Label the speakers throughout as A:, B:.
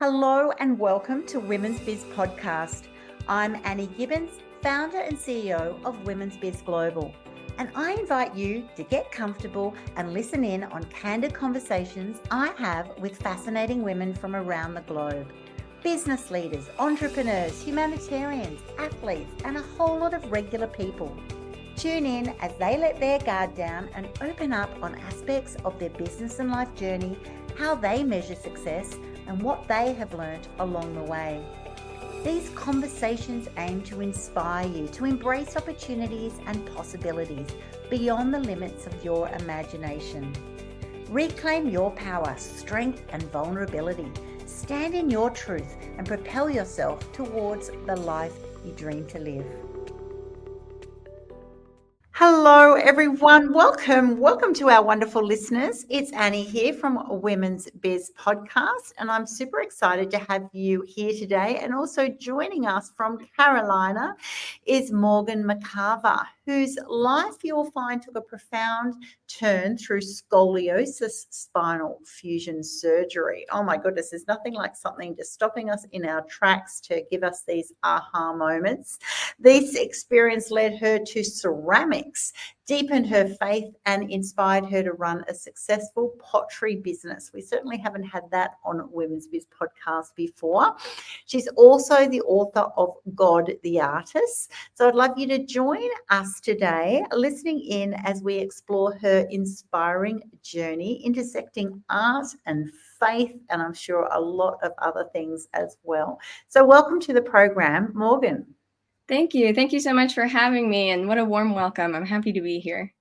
A: Hello and welcome to Women's Biz Podcast. I'm Annie Gibbins, founder and CEO of Women's Biz Global, and I invite you to get comfortable and listen in on candid conversations I have with fascinating women from around the globe. Business leaders, entrepreneurs, humanitarians, athletes, and a whole lot of regular people. Tune in as they let their guard down and open up on aspects of their business and life journey, how they measure success, and what they have learned along the way. These conversations aim to inspire you to embrace opportunities and possibilities beyond the limits of your imagination. Reclaim your power, strength, and vulnerability. Stand in your truth and propel yourself towards the life you dream to live. Hello, everyone. Welcome to our wonderful listeners. It's Annie here from Women's Biz Podcast, and I'm super excited to have you here today. And also joining us from Carolina is Morgan McCarver, whose life you'll find took a profound turn through scoliosis spinal fusion surgery. Oh my goodness, there's nothing like something just stopping us in our tracks to give us these aha moments. This experience led her to ceramics, deepened her faith, and inspired her to run a successful pottery business. We certainly haven't had that on Women's Biz Podcast before. She's also the author of God the Artist. So I'd love you to join us today, listening in as we explore her inspiring journey, intersecting art and faith, and I'm sure a lot of other things as well. So welcome to the program, Morgan.
B: Thank you. Thank you so much for having me, and what a warm welcome. I'm happy to be here.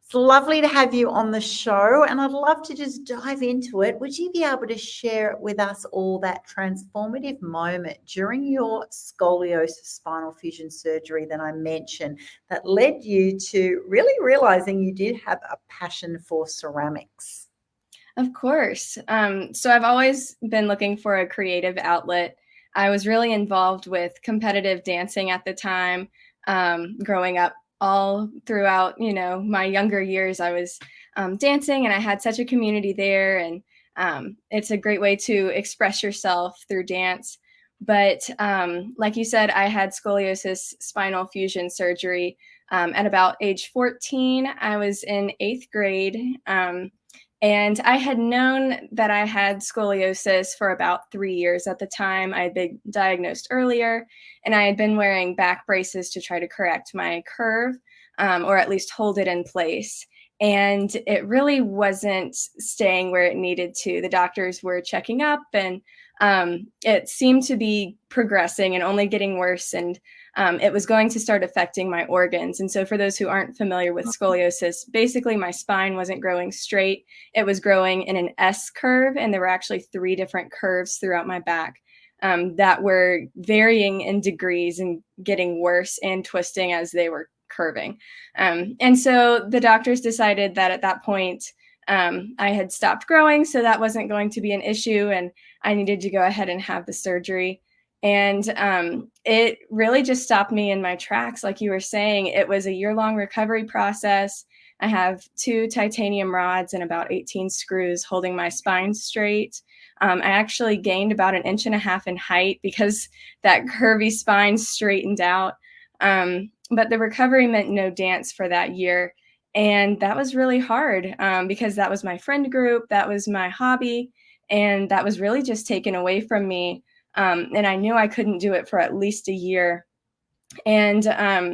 A: It's lovely to have you on the show, and I'd love to just dive into it. Would you be able to share with us all that transformative moment during your scoliosis spinal fusion surgery that I mentioned that led you to really realizing you did have a passion for ceramics?
B: Of course. So I've always been looking for a creative outlet. I was really involved with competitive dancing at the time, growing up. All throughout, my younger years, I was dancing, and I had such a community there, and it's a great way to express yourself through dance. But like you said, I had scoliosis spinal fusion surgery at about age 14. I was in 8th grade. And I had known that I had scoliosis for about 3 years at the time. I had been diagnosed earlier, and I had been wearing back braces to try to correct my curve, or at least hold it in place. And it really wasn't staying where it needed to. The doctors were checking up, and it seemed to be progressing and only getting worse. And it was going to start affecting my organs. And so for those who aren't familiar with scoliosis, basically my spine wasn't growing straight. It was growing in an S curve, and there were actually 3 different curves throughout my back that were varying in degrees and getting worse and twisting as they were curving. And so the doctors decided that at that point, I had stopped growing, so that wasn't going to be an issue, and I needed to go ahead and have the surgery. And it really just stopped me in my tracks. Like you were saying, it was a year-long recovery process. I have 2 titanium rods and about 18 screws holding my spine straight. I actually gained about 1.5 inches in height because that curvy spine straightened out. But the recovery meant no dance for that year. And that was really hard because that was my friend group, that was my hobby, and that was really just taken away from me. And I knew I couldn't do it for at least a year. And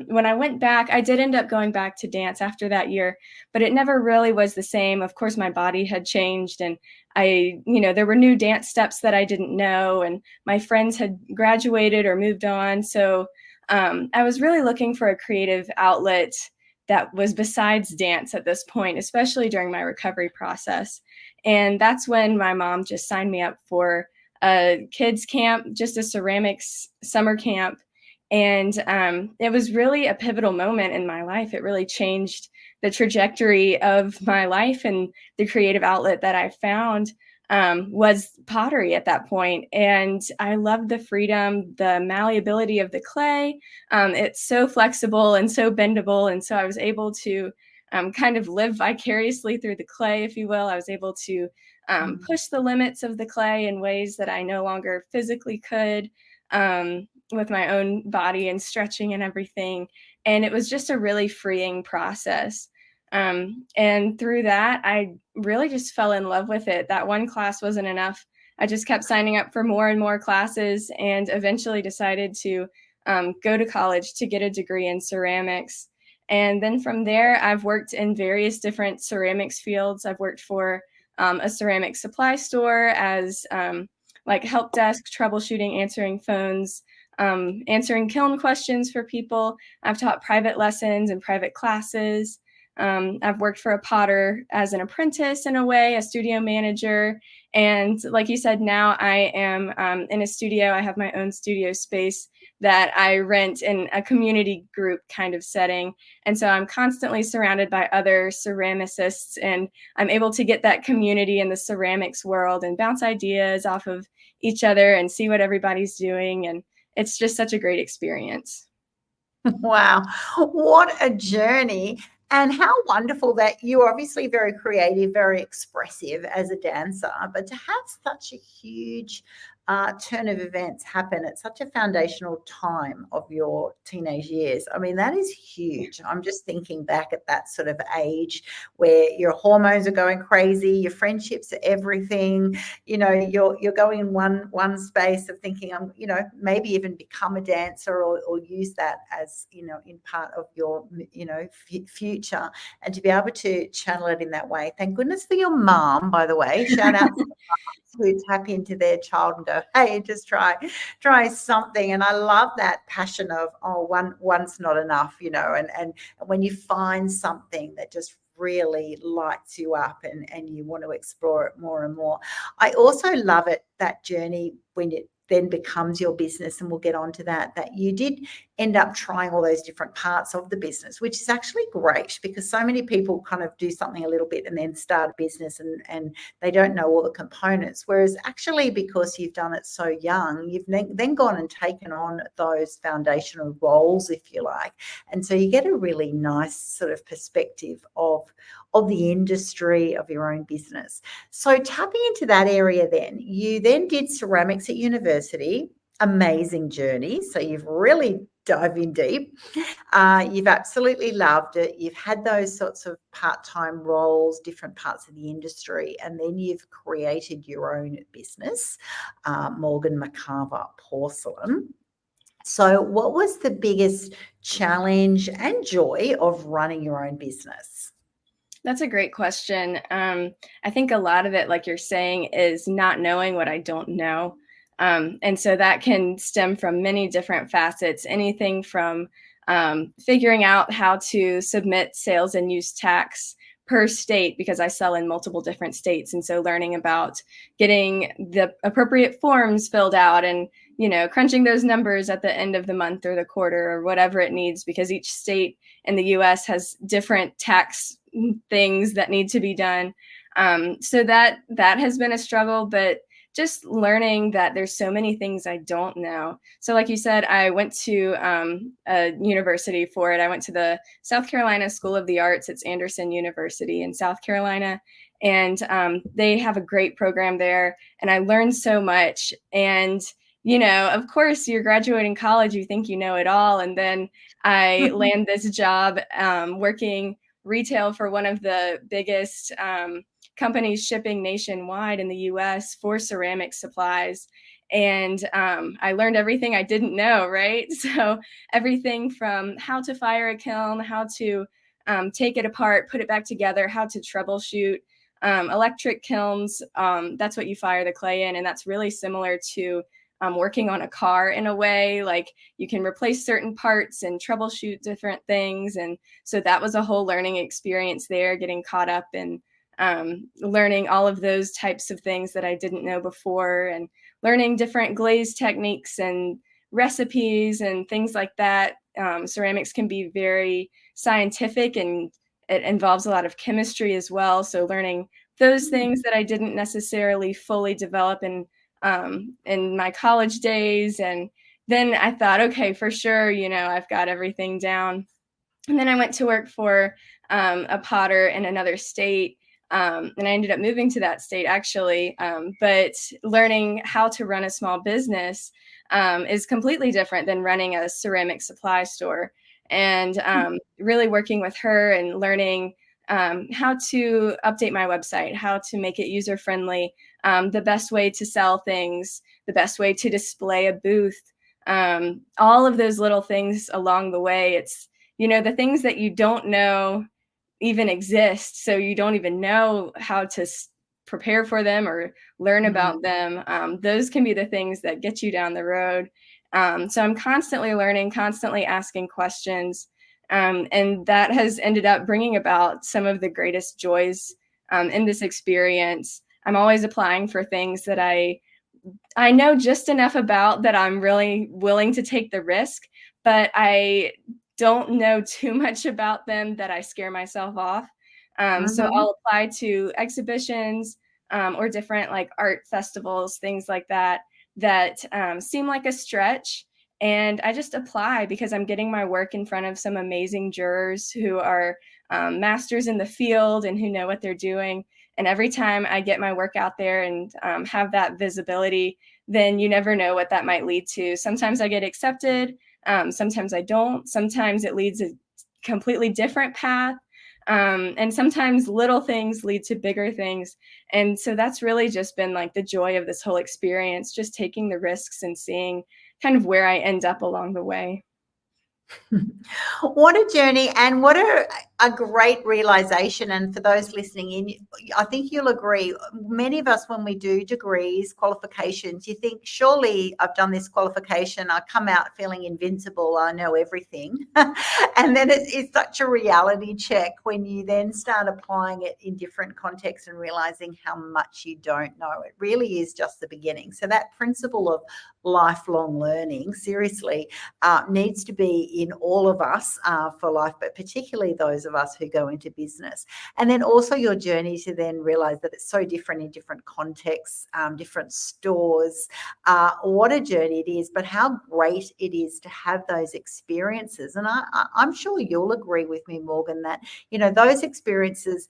B: when I went back, I did end up going back to dance after that year, but it never really was the same. Of course, my body had changed, and there were new dance steps that I didn't know, and my friends had graduated or moved on. So I was really looking for a creative outlet that was besides dance at this point, especially during my recovery process. And that's when my mom just signed me up for a kids camp, just a ceramics summer camp. And it was really a pivotal moment in my life. It really changed the trajectory of my life, and the creative outlet that I found was pottery at that point. And I loved the freedom, the malleability of the clay. It's so flexible and so bendable. And so I was able to kind of live vicariously through the clay, if you will. I was able to push the limits of the clay in ways that I no longer physically could, with my own body and stretching and everything. And it was just a really freeing process. And through that, I really just fell in love with it. That one class wasn't enough. I just kept signing up for more and more classes, and eventually decided to go to college to get a degree in ceramics. And then from there, I've worked in various different ceramics fields. I've worked for a ceramic supply store as like help desk, troubleshooting, answering phones, answering kiln questions for people. I've taught private lessons and private classes. I've worked for a potter as an apprentice in a way, a studio manager. And like you said, now I am in a studio. I have my own studio space that I rent in a community group kind of setting. And so I'm constantly surrounded by other ceramicists, and I'm able to get that community in the ceramics world and bounce ideas off of each other and see what everybody's doing. And it's just such a great experience.
A: Wow, what a journey. And how wonderful that you're obviously very creative, very expressive as a dancer, but to have such a huge turn of events happen at such a foundational time of your teenage years. I mean, that is huge. I'm just thinking back at that sort of age where your hormones are going crazy, your friendships are everything. You know, you're going in one space of thinking, I'm, you know, maybe even become a dancer, or use that as, you know, in part of your, you know, future, and to be able to channel it in that way. Thank goodness for your mom, by the way. Shout out to who tap into their child and go, hey, just try something. And I love that passion of, oh, one's not enough, you know, and when you find something that just really lights you up, and you want to explore it more and more. I also love it, that journey when it then becomes your business, and we'll get on to that you did end up trying all those different parts of the business, which is actually great, because so many people kind of do something a little bit and then start a business, and they don't know all the components, whereas actually, because you've done it so young, you've then gone and taken on those foundational roles, if you like, and so you get a really nice sort of perspective of the industry of your own business. So tapping into that area, then you then did ceramics at university. Amazing journey. So you've really dove in deep. You've absolutely loved it. You've had those sorts of part-time roles, different parts of the industry, and then you've created your own business, Morgan McCarver Porcelain. So what was the biggest challenge and joy of running your own business?
B: That's a great question. I think a lot of it, like you're saying, is not knowing what I don't know. And so that can stem from many different facets, anything from figuring out how to submit sales and use tax per state, because I sell in multiple different states. And so learning about getting the appropriate forms filled out, and, you know, crunching those numbers at the end of the month or the quarter or whatever it needs, because each state in the US has different tax things that need to be done. So that has been a struggle, but just learning that there's so many things I don't know. So like you said, I went to a university for it. I went to the South Carolina School of the Arts. It's Anderson University in South Carolina. And they have a great program there. And I learned so much. And, you know, of course, you're graduating college, you think you know it all. And then I land this job working retail for one of the biggest companies shipping nationwide in the US for ceramic supplies. And I learned everything I didn't know, right? So everything from how to fire a kiln, how to take it apart, put it back together, how to troubleshoot. Electric kilns, that's what you fire the clay in. And that's really similar to working on a car in a way. Like, you can replace certain parts and troubleshoot different things. And so that was a whole learning experience there, getting caught up in learning all of those types of things that I didn't know before, and learning different glaze techniques and recipes and things like that. Ceramics can be very scientific, and it involves a lot of chemistry as well. So learning those things that I didn't necessarily fully develop in my college days. And then I thought, okay, for sure, you know, I've got everything down. And then I went to work for a potter in another state. And I ended up moving to that state actually. But learning how to run a small business is completely different than running a ceramic supply store. And really working with her and learning how to update my website, how to make it user friendly, the best way to sell things, the best way to display a booth, all of those little things along the way. It's, the things that you don't know even exist. So you don't even know how to prepare for them or learn about them. Those can be the things that get you down the road. So I'm constantly learning, constantly asking questions. And that has ended up bringing about some of the greatest joys in this experience. I'm always applying for things that I know just enough about that I'm really willing to take the risk, but I don't know too much about them that I scare myself off. So I'll apply to exhibitions or different like art festivals, things like that, that seem like a stretch. And I just apply because I'm getting my work in front of some amazing jurors who are masters in the field and who know what they're doing. And every time I get my work out there and have that visibility, then you never know what that might lead to. Sometimes I get accepted. Sometimes I don't. Sometimes it leads a completely different path. And sometimes little things lead to bigger things. And so that's really just been like the joy of this whole experience, just taking the risks and seeing kind of where I end up along the way.
A: What a journey, and what a great realization. And for those listening in, I think you'll agree, many of us, when we do degrees, qualifications, you think, surely I've done this qualification, I come out feeling invincible, I know everything. And then it's such a reality check when you then start applying it in different contexts and realizing how much you don't know. It really is just the beginning. So that principle of lifelong learning, seriously, needs to be in all of us for life, but particularly those of us who go into business. And then also your journey to then realize that it's so different in different contexts, different stores. What a journey it is, but how great it is to have those experiences. And I'm sure you'll agree with me, Morgan, that, those experiences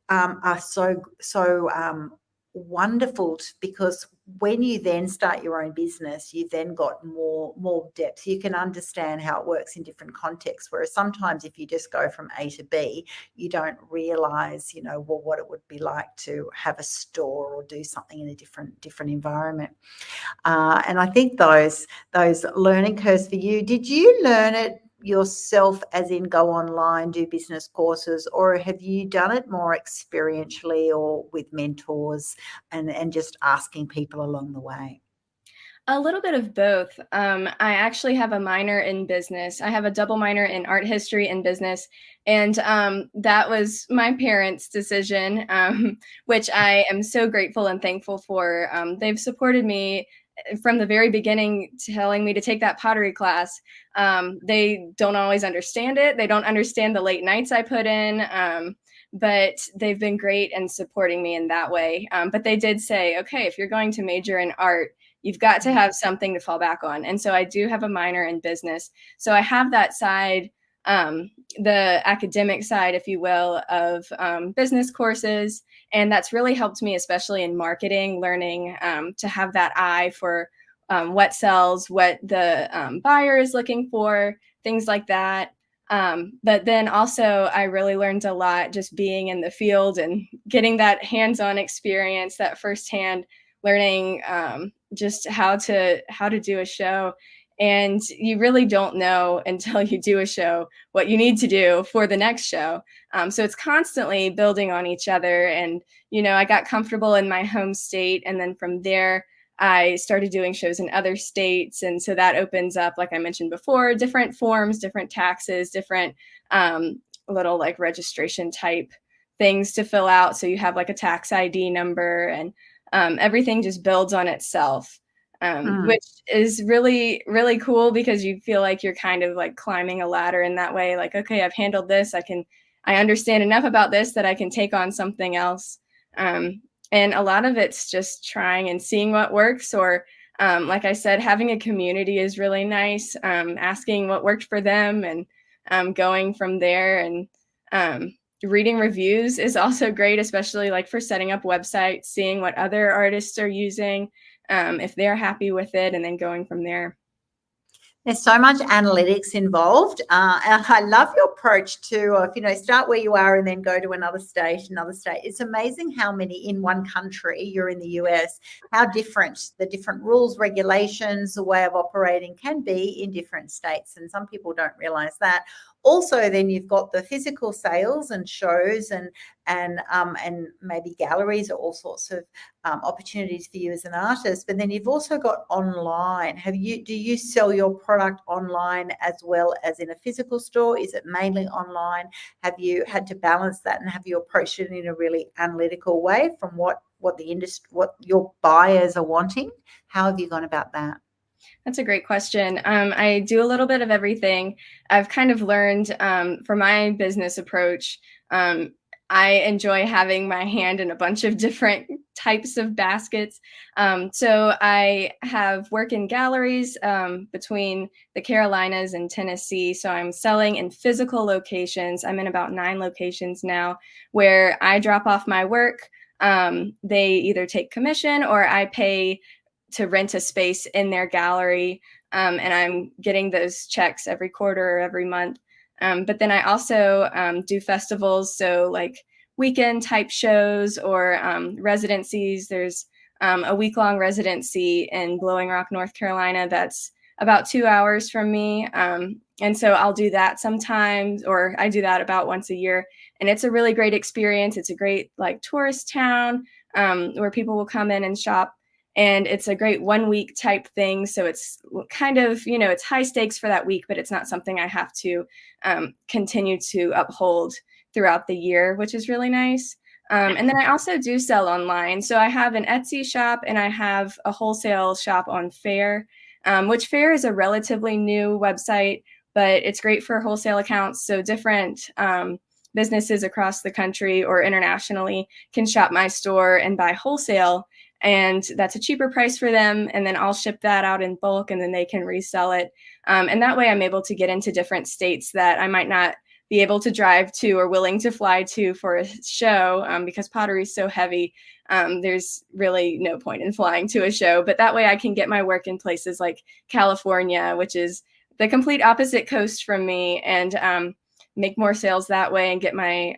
A: are so wonderful, because when you then start your own business, you've then got more depth. You can understand how it works in different contexts, whereas sometimes if you just go from A to B, you don't realize, what it would be like to have a store or do something in a different environment. And I think those learning curves for you, did you learn it yourself, as in go online, do business courses, or have you done it more experientially or with mentors and just asking people along the way?
B: A little bit of both. I actually have a minor in business. I have a double minor in art history and business. And that was my parents' decision, which I am so grateful and thankful for. They've supported me from the very beginning, telling me to take that pottery class. They don't always understand it. They don't understand the late nights I put in. But they've been great in supporting me in that way. But they did say, okay, if you're going to major in art, you've got to have something to fall back on. And so I do have a minor in business. So I have that side, the academic side, if you will, of business courses. And that's really helped me, especially in marketing, learning to have that eye for what sells, what the buyer is looking for, things like that. But then also I really learned a lot just being in the field and getting that hands-on experience, that firsthand learning just how to do a show. And you really don't know until you do a show what you need to do for the next show. So it's constantly building on each other. And, I got comfortable in my home state. And then from there, I started doing shows in other states. And so that opens up, like I mentioned before, different forms, different taxes, different little like registration type things to fill out. So you have like a tax ID number, and everything just builds on itself, which is really, really cool, because you feel like you're kind of like climbing a ladder in that way. Like, okay, I've handled this. I understand enough about this that I can take on something else. And a lot of it's just trying and seeing what works, or like I said, having a community is really nice, asking what worked for them, and going from there. And Reading reviews is also great, especially like for setting up websites, seeing what other artists are using, if they're happy with it, and then going from there.
A: There's so much analytics involved, and I love your approach to, start where you are and then go to another state, another state. It's amazing how many in one country, you're in the US, how different the different rules, regulations, the way of operating can be in different states, and some people don't realize that. Also, then you've got the physical sales and shows and maybe galleries or all sorts of opportunities for you as an artist. But then you've also got online. Do you sell your product online as well as in a physical store? Is it mainly online? Have you had to balance that, and have you approached it in a really analytical way from what the industry, what your buyers are wanting? How have you gone about that?
B: That's a great question. I do a little bit of everything. I've kind of learned for my business approach, I enjoy having my hand in a bunch of different types of baskets. So I have work in galleries between the Carolinas and Tennessee. So I'm selling in physical locations. I'm in about 9 locations now where I drop off my work. They either take commission or I pay to rent a space in their gallery. And I'm getting those checks every quarter or every month. But then I also do festivals, so like weekend type shows or residencies. There's a week-long residency in Blowing Rock, North Carolina that's about 2 hours from me. And so I'll do that sometimes, or I do that about once a year. And it's a really great experience. It's a great like tourist town where people will come in and shop. And it's a great 1 week type thing. So it's kind of, it's high stakes for that week, but it's not something I have to continue to uphold throughout the year, which is really nice. And then I also do sell online. So I have an Etsy shop and I have a wholesale shop on Faire, which Faire is a relatively new website, but it's great for wholesale accounts. So different businesses across the country or internationally can shop my store and buy wholesale. And that's a cheaper price for them. And then I'll ship that out in bulk and then they can resell it. And that way I'm able to get into different states that I might not be able to drive to or willing to fly to for a show because pottery is so heavy. There's really no point in flying to a show. But that way I can get my work in places like California, which is the complete opposite coast from me, and make more sales that way and get my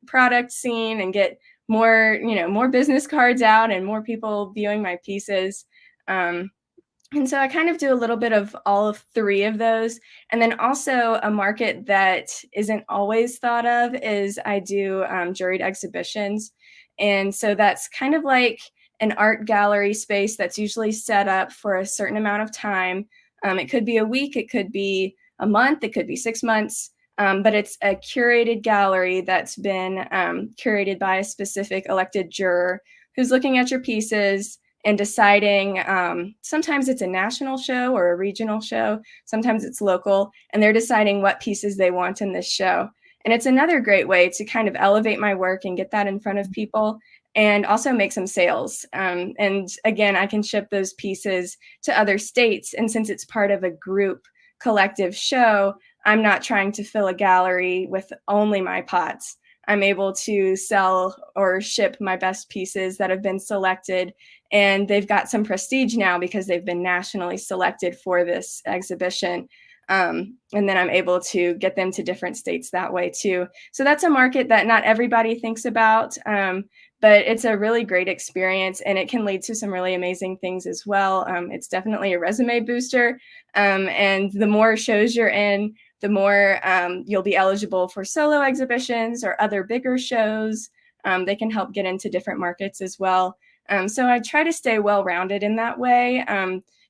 B: product seen and get more business cards out and more people viewing my pieces. And so I kind of do a little bit of all of 3 of those. And then also a market that isn't always thought of is I do juried exhibitions. And so that's kind of like an art gallery space that's usually set up for a certain amount of time. It could be a week, it could be a month, it could be 6 months. But it's a curated gallery that's been curated by a specific elected juror who's looking at your pieces and deciding, sometimes it's a national show or a regional show, sometimes it's local, and they're deciding what pieces they want in this show. And it's another great way to kind of elevate my work and get that in front of people and also make some sales. And again, I can ship those pieces to other states. And since it's part of a group collective show, I'm not trying to fill a gallery with only my pots. I'm able to sell or ship my best pieces that have been selected, and they've got some prestige now because they've been nationally selected for this exhibition. And then I'm able to get them to different states that way too. So that's a market that not everybody thinks about, but it's a really great experience and it can lead to some really amazing things as well. It's definitely a resume booster. And the more shows you're in, the more you'll be eligible for solo exhibitions or other bigger shows. They can help get into different markets as well. So I try to stay well-rounded in that way,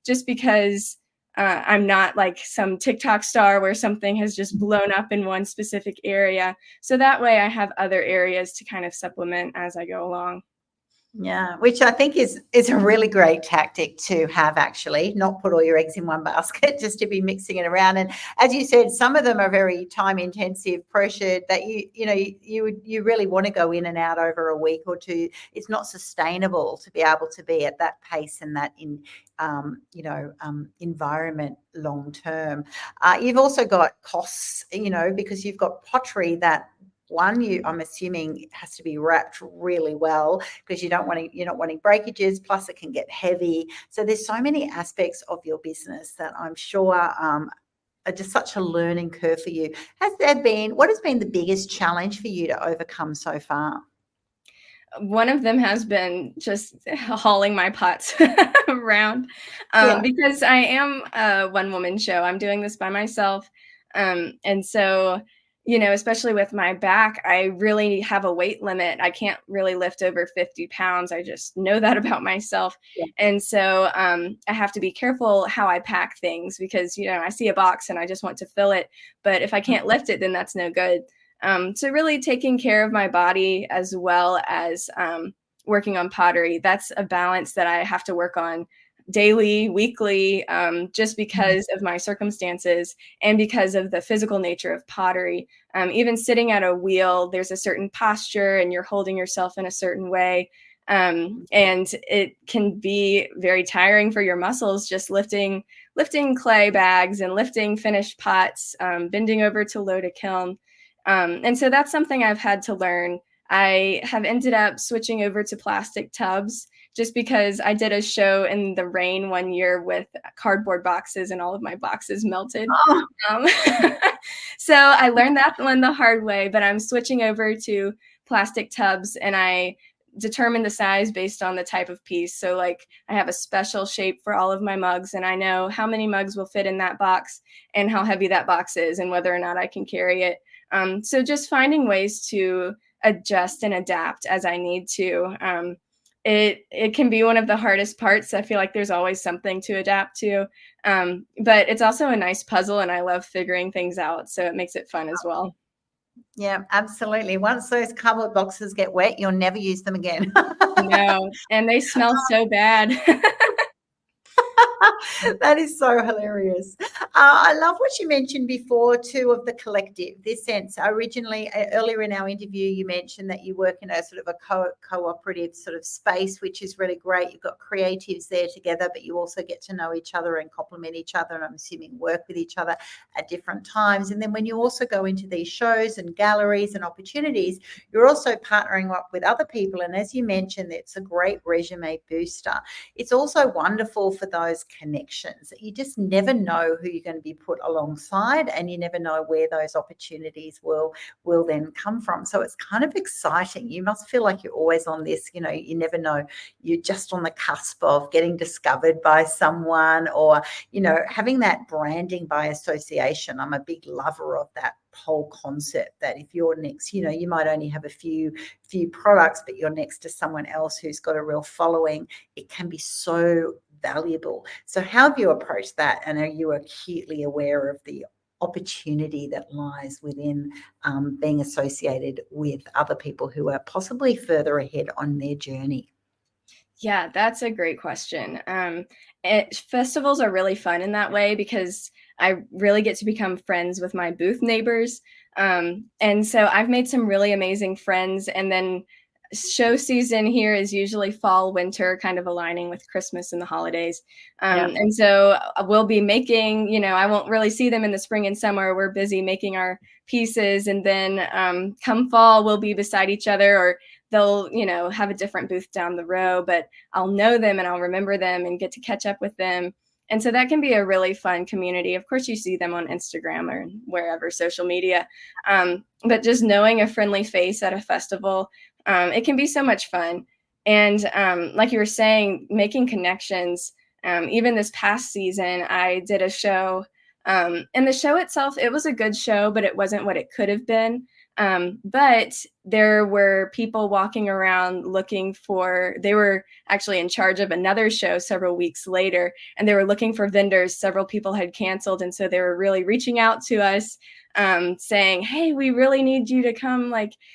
B: just because I'm not like some TikTok star where something has just blown up in one specific area. So that way I have other areas to kind of supplement as I go along.
A: Yeah, which I think is a really great tactic to have, actually, not put all your eggs in one basket, just to be mixing it around. And as you said, some of them are very time intensive, pressured, that you really want to go in and out over a week or two. It's not sustainable to be able to be at that pace and that environment long term. You've also got costs, because you've got pottery that I'm assuming it has to be wrapped really well because you're not wanting breakages. Plus, it can get heavy. So there's so many aspects of your business that I'm sure are just such a learning curve for you. What has been the biggest challenge for you to overcome so far?
B: One of them has been just hauling my pots around,
A: Yeah.
B: because I am a one-woman show. I'm doing this by myself. And so, especially with my back, I really have a weight limit. I can't really lift over 50 pounds. I just know that about myself.
A: Yeah.
B: And so I have to be careful how I pack things because, I see a box and I just want to fill it. But if I can't lift it, then that's no good. So really taking care of my body as well as working on pottery. That's a balance that I have to work on daily, weekly, just because of my circumstances and because of the physical nature of pottery. Even sitting at a wheel, there's a certain posture and you're holding yourself in a certain way. And it can be very tiring for your muscles, just lifting clay bags and lifting finished pots, bending over to load a kiln. And so that's something I've had to learn. I have ended up switching over to plastic tubs just because I did a show in the rain one year with cardboard boxes and all of my boxes melted.
A: Oh.
B: Um, so I learned that one the hard way, but I'm switching over to plastic tubs and I determine the size based on the type of piece. So like I have a special shape for all of my mugs and I know how many mugs will fit in that box and how heavy that box is and whether or not I can carry it. So just finding ways to adjust and adapt as I need to. It can be one of the hardest parts. I feel like there's always something to adapt to. But it's also a nice puzzle and I love figuring things out. So it makes it fun as well.
A: Yeah, absolutely. Once those cardboard boxes get wet, you'll never use them again.
B: No, and they smell so bad.
A: That is so hilarious. I love what you mentioned before too of the collective. This sense, originally earlier in our interview, you mentioned that you work in a sort of a cooperative sort of space, which is really great. You've got creatives there together, but you also get to know each other and complement each other. And I'm assuming work with each other at different times. And then when you also go into these shows and galleries and opportunities, you're also partnering up with other people. And as you mentioned, it's a great resume booster. It's also wonderful for those connections. You just never know who you're going to be put alongside and you never know where those opportunities will then come from. So it's kind of exciting. You must feel like you're always on this, you never know. You're just on the cusp of getting discovered by someone or, having that branding by association. I'm a big lover of that whole concept that if you're next, you might only have a few products, but you're next to someone else who's got a real following. It can be so valuable. So how have you approached that? And are you acutely aware of the opportunity that lies within being associated with other people who are possibly further ahead on their journey?
B: Yeah, that's a great question. Festivals are really fun in that way because I really get to become friends with my booth neighbors. And so I've made some really amazing friends. And then show season here is usually fall, winter, kind of aligning with Christmas and the holidays. And so we'll be making, I won't really see them in the spring and summer. We're busy making our pieces. And then come fall, we'll be beside each other or they'll, have a different booth down the row, but I'll know them and I'll remember them and get to catch up with them. And so that can be a really fun community. Of course, you see them on Instagram or wherever, social media. But just knowing a friendly face at a festival, it can be so much fun. And like you were saying, making connections. Even this past season, I did a show. And the show itself, it was a good show, but it wasn't what it could have been. But there were people walking around they were actually in charge of another show several weeks later, and they were looking for vendors. Several people had canceled. And so they were really reaching out to us, saying, hey, we really need you to come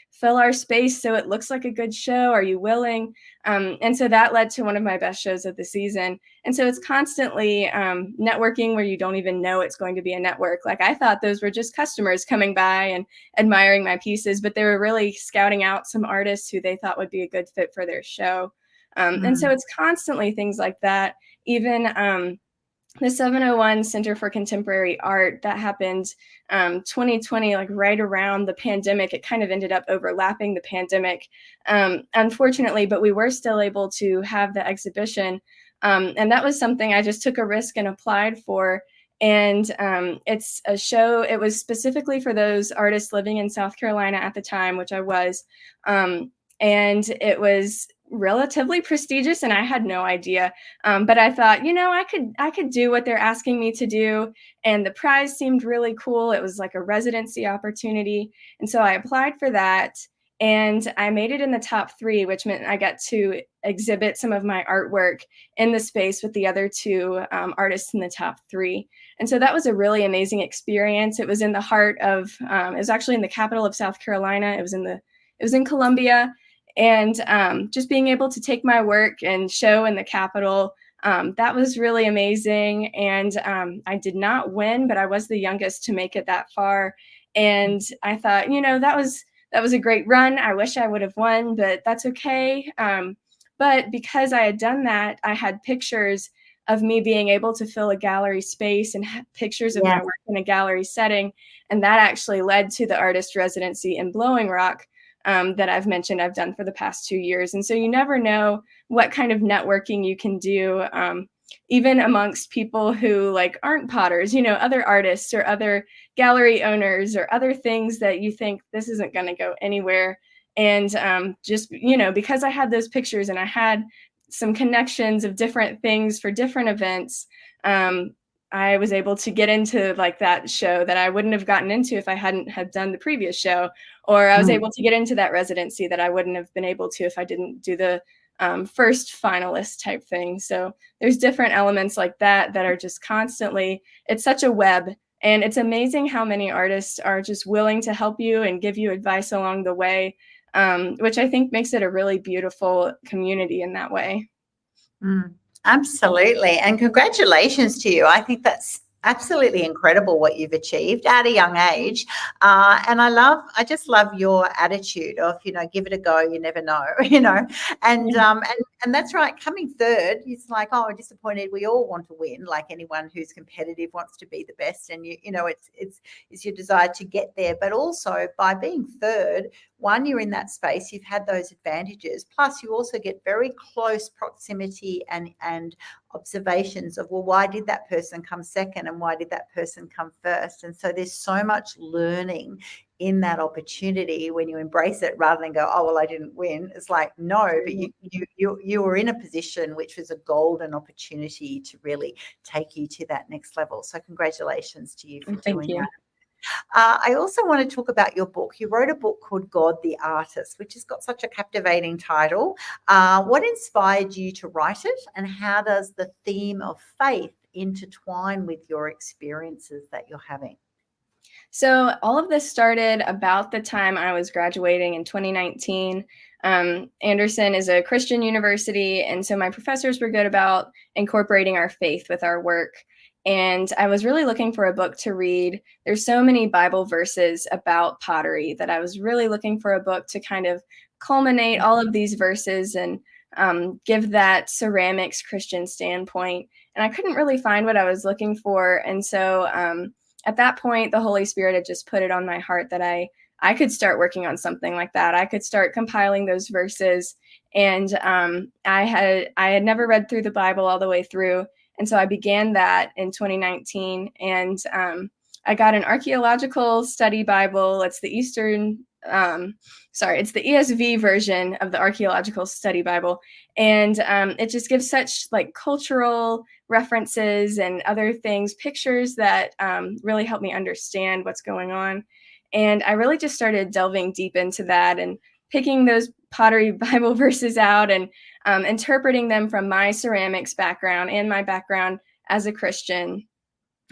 B: fill our space so it looks like a good show. Are you willing? And so that led to one of my best shows of the season. And so it's constantly networking where you don't even know it's going to be a network. Like I thought those were just customers coming by and admiring my pieces, but they were really scouting out some artists who they thought would be a good fit for their show. And so it's constantly things like that. Even the 701 Center for Contemporary Art that happened 2020, like right around the pandemic. It kind of ended up overlapping the pandemic, unfortunately, but we were still able to have the exhibition. And that was something I just took a risk and applied for. And it's a show, it was specifically for those artists living in South Carolina at the time, which I was. And it was relatively prestigious, and I had no idea. But I thought, I could do what they're asking me to do. And the prize seemed really cool. It was like a residency opportunity. And so I applied for that. And I made it in the top 3, which meant I got to exhibit some of my artwork in the space with the other 2 artists in the top 3. And so that was a really amazing experience. It was in the heart of, it was actually in the capital of South Carolina. It was in Columbia. And just being able to take my work and show in the Capitol, that was really amazing. And I did not win, but I was the youngest to make it that far. And I thought, that was a great run. I wish I would have won, but that's okay. But because I had done that, I had pictures of me being able to fill a gallery space and pictures of my work in a gallery setting. And that actually led to the artist residency in Blowing Rock, that I've mentioned I've done for the past 2 years. And so you never know what kind of networking you can do, even amongst people who like aren't potters, other artists or other gallery owners or other things that you think this isn't going to go anywhere. And just, because I had those pictures and I had some connections of different things for different events, I was able to get into like that show that I wouldn't have gotten into if I hadn't had done the previous show, or I was able to get into that residency that I wouldn't have been able to if I didn't do the first finalist type thing. So there's different elements like that are just constantly, it's such a web, and it's amazing how many artists are just willing to help you and give you advice along the way, which I think makes it a really beautiful community in that way.
A: Absolutely. And congratulations to you. I think that's absolutely incredible what you've achieved at a young age. And I just love your attitude of, give it a go, you never know, and that's right. Coming third, it's like, oh, disappointed. We all want to win, like anyone who's competitive wants to be the best. And it's your desire to get there. But also by being third, one, you're in that space, you've had those advantages. Plus you also get very close proximity and observations of, well, why did that person come second and why did that person come first? And so there's so much learning in that opportunity when you embrace it, rather than go, oh, well, I didn't win. It's like, no, but you were in a position which was a golden opportunity to really take you to that next level. So congratulations to you for doing that. I also want to talk about your book. You wrote a book called God the Artist, which has got such a captivating title. What inspired you to write it, and how does the theme of faith intertwine with your experiences that you're having?
B: So all of this started about the time I was graduating in 2019. Anderson is a Christian university, and so my professors were good about incorporating our faith with our work. And I was really looking for a book to read. There's so many Bible verses about pottery that I was really looking for a book to kind of culminate all of these verses and give that ceramics Christian standpoint. And I couldn't really find what I was looking for. And so at that point, the Holy Spirit had just put it on my heart that I could start working on something like that. I could start compiling those verses. And I had never read through the Bible all the way through. And so I began that in 2019, and I got an archaeological study Bible. It's the it's the ESV version of the archaeological study Bible. And it just gives such like cultural references and other things, pictures that really help me understand what's going on. And I really just started delving deep into that and picking those pottery Bible verses out and interpreting them from my ceramics background and my background as a Christian.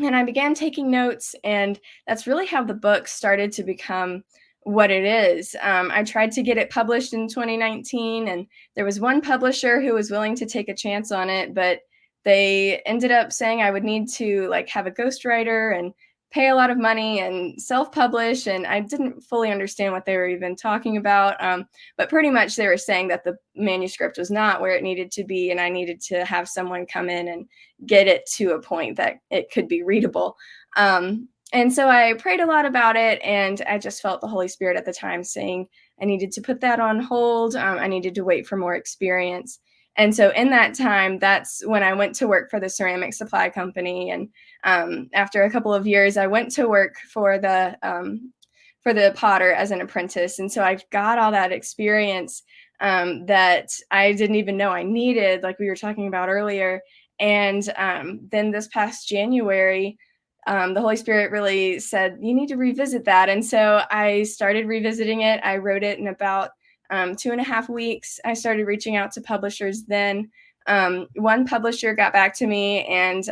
B: And I began taking notes, and that's really how the book started to become what it is. I tried to get it published in 2019, and there was one publisher who was willing to take a chance on it, but they ended up saying I would need to like have a ghostwriter and pay a lot of money and self-publish, and I didn't fully understand what they were even talking about. But pretty much they were saying that the manuscript was not where it needed to be, and I needed to have someone come in and get it to a point that it could be readable. And so I prayed a lot about it, and I just felt the Holy Spirit at the time saying I needed to put that on hold. I needed to wait for more experience. And so in that time, that's when I went to work for the ceramic supply company. And after a couple of years, I went to work for the potter as an apprentice. And so I got all that experience that I didn't even know I needed, like we were talking about earlier. And then this past January, the Holy Spirit really said, you need to revisit that. And so I started revisiting it. I wrote it in about 2.5 weeks. I started reaching out to publishers then. One publisher got back to me, and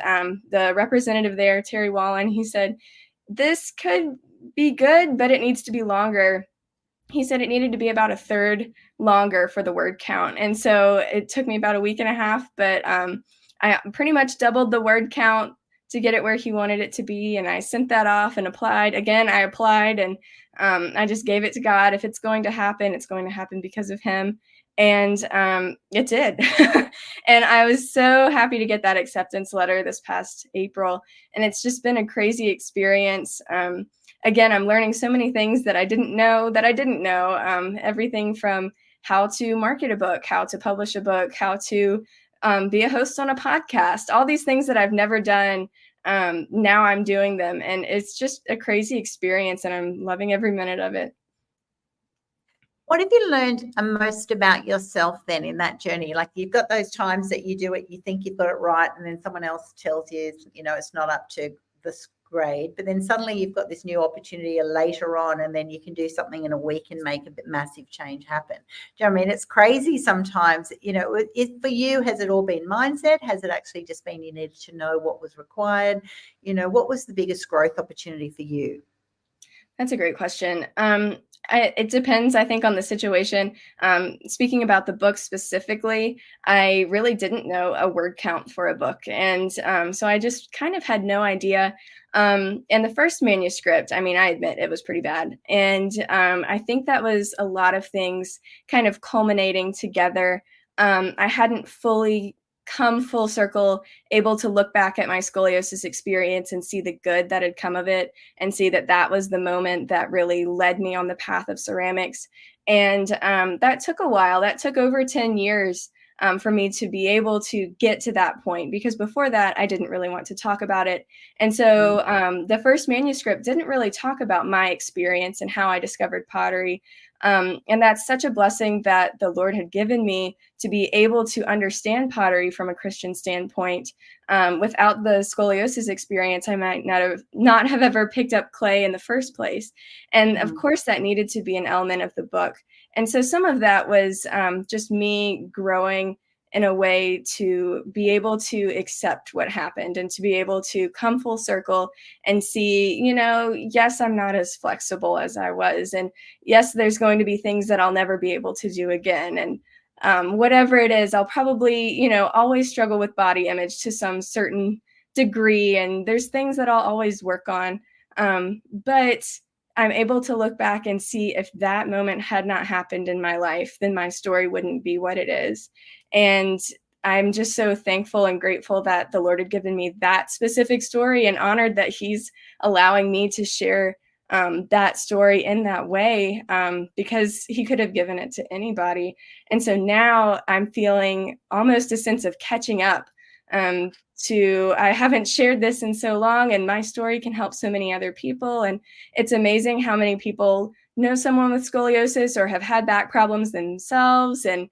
B: the representative there, Terry Wallen, he said, this could be good, but it needs to be longer. He said it needed to be about a third longer for the word count. And so it took me about 1.5 weeks, but I pretty much doubled the word count to get it where he wanted it to be. And I sent that off and applied. Again, I applied, and I just gave it to God. If it's going to happen, it's going to happen because of him. And it did. And I was so happy to get that acceptance letter this past April. And it's just been a crazy experience. Again, I'm learning so many things that I didn't know. Everything from how to market a book, how to publish a book, how to be a host on a podcast, all these things that I've never done. Now I'm doing them, and it's just a crazy experience, and I'm loving every minute of it.
A: What have you learned most about yourself then in that journey? Like, you've got those times that you do it, you think you've got it right, and then someone else tells you, it's not up to this grade, but then suddenly you've got this new opportunity later on, and then you can do something in a week and make a massive change happen. Do you know what I mean? It's crazy sometimes. For you, has it all been mindset? Has it actually just been you needed to know what was required? What was the biggest growth opportunity for you?
B: That's a great question. It depends, I think, on the situation. Speaking about the book specifically, I really didn't know a word count for a book. And so I just kind of had no idea. And the first manuscript, I admit it was pretty bad. And I think that was a lot of things kind of culminating together. I hadn't fully come full circle, able to look back at my scoliosis experience and see the good that had come of it, and see that that was the moment that really led me on the path of ceramics. And that took a while. That took over 10 years for me to be able to get to that point, because before that, I didn't really want to talk about it. And so the first manuscript didn't really talk about my experience and how I discovered pottery. And that's such a blessing that the Lord had given me to be able to understand pottery from a Christian standpoint. Without the scoliosis experience, I might not have ever picked up clay in the first place. And of course, that needed to be an element of the book. And so some of that was just me growing in a way to be able to accept what happened and to be able to come full circle and see, yes, I'm not as flexible as I was. And yes, there's going to be things that I'll never be able to do again. And whatever it is, I'll probably, always struggle with body image to some certain degree. And there's things that I'll always work on. But I'm able to look back and see, if that moment had not happened in my life, then my story wouldn't be what it is. And I'm just so thankful and grateful that the Lord had given me that specific story, and honored that he's allowing me to share that story in that way, because he could have given it to anybody. And so now I'm feeling almost a sense of catching up I haven't shared this in so long, and my story can help so many other people. And it's amazing how many people know someone with scoliosis or have had back problems themselves, and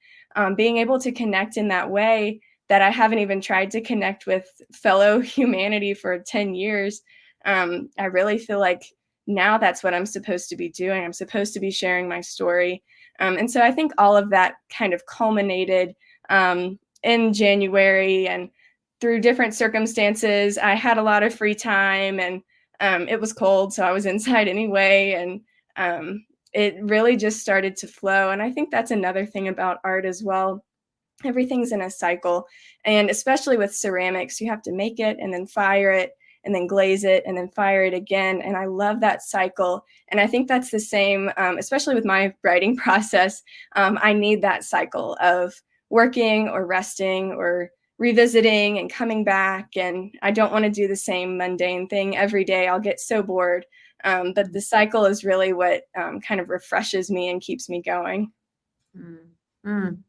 B: being able to connect in that way that I haven't even tried to connect with fellow humanity for 10 years. I really feel like now that's what I'm supposed to be doing. I'm supposed to be sharing my story. And so I think all of that kind of culminated in January, and through different circumstances. I had a lot of free time, and it was cold, so I was inside anyway. And it really just started to flow. And I think that's another thing about art as well. Everything's in a cycle. And especially with ceramics, you have to make it and then fire it. and then glaze it and then fire it again. And I love that cycle. And I think that's the same, especially with my writing process. I need that cycle of working or resting or revisiting and coming back. And I don't want to do the same mundane thing every day. I'll get so bored. But the cycle is really what kind of refreshes me and keeps me going.
A: Mm. Mm.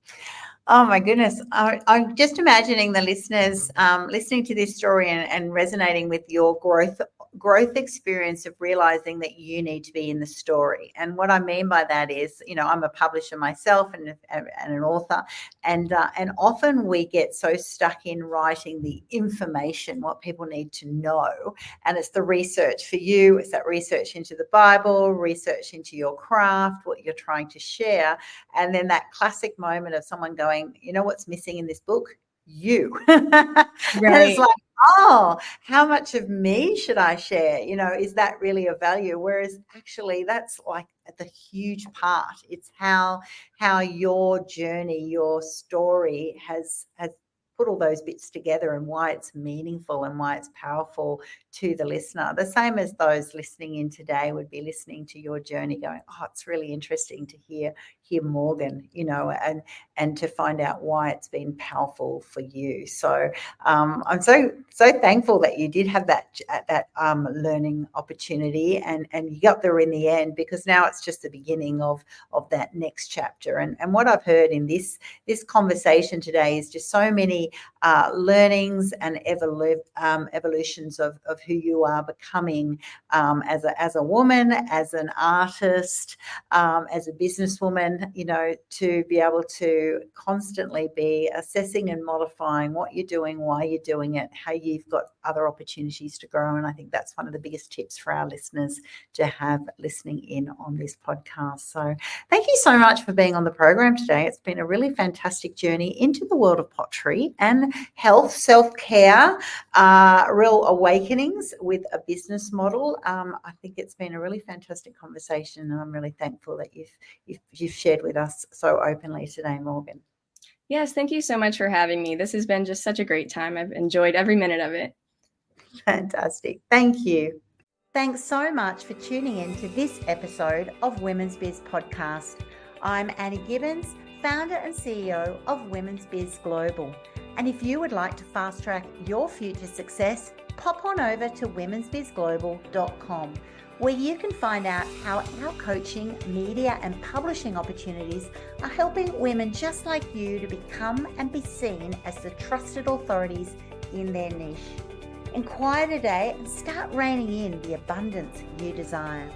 A: Oh my goodness. I'm just imagining the listeners listening to this story and resonating with your growth experience of realizing that you need to be in the story. And what I mean by that is, I'm a publisher myself and an author, and often we get so stuck in writing the information, what people need to know. And it's the research for you. It's that research into the Bible, research into your craft, what you're trying to share. And then that classic moment of someone going, what's missing in this book? You. And it's like, oh, how much of me should I share? Is that really of value? Whereas actually that's like the huge part. It's how your journey, your story has put all those bits together and why it's meaningful and why it's powerful to the listener. The same as those listening in today would be listening to your journey going, oh, it's really interesting to hear Morgan, and to find out why it's been powerful for you. So I'm so thankful that you did have that learning opportunity and you got there in the end, because now it's just the beginning of that next chapter. And what I've heard in this conversation today is just so many learnings and evolutions of who you are becoming as a woman, as an artist, as a businesswoman, to be able to constantly be assessing and modifying what you're doing, why you're doing it, how you've got other opportunities to grow. And I think that's one of the biggest tips for our listeners to have listening in on this podcast. So thank you so much for being on the program today. It's been a really fantastic journey into the world of pottery and health, self-care, real awakenings with a business model. I think it's been a really fantastic conversation, and I'm really thankful that you've shared with us so openly today, Morgan.
B: Yes, thank you so much for having me. This has been just such a great time. I've enjoyed every minute of it.
A: Fantastic. Thank you. Thanks so much for tuning in to this episode of Women's Biz Podcast. I'm Annie Gibbins, founder and CEO of Women's Biz Global. And if you would like to fast track your future success, pop on over to womensbizglobal.com, where you can find out how our coaching, media and publishing opportunities are helping women just like you to become and be seen as the trusted authorities in their niche. Inquire today and start reining in the abundance you desire.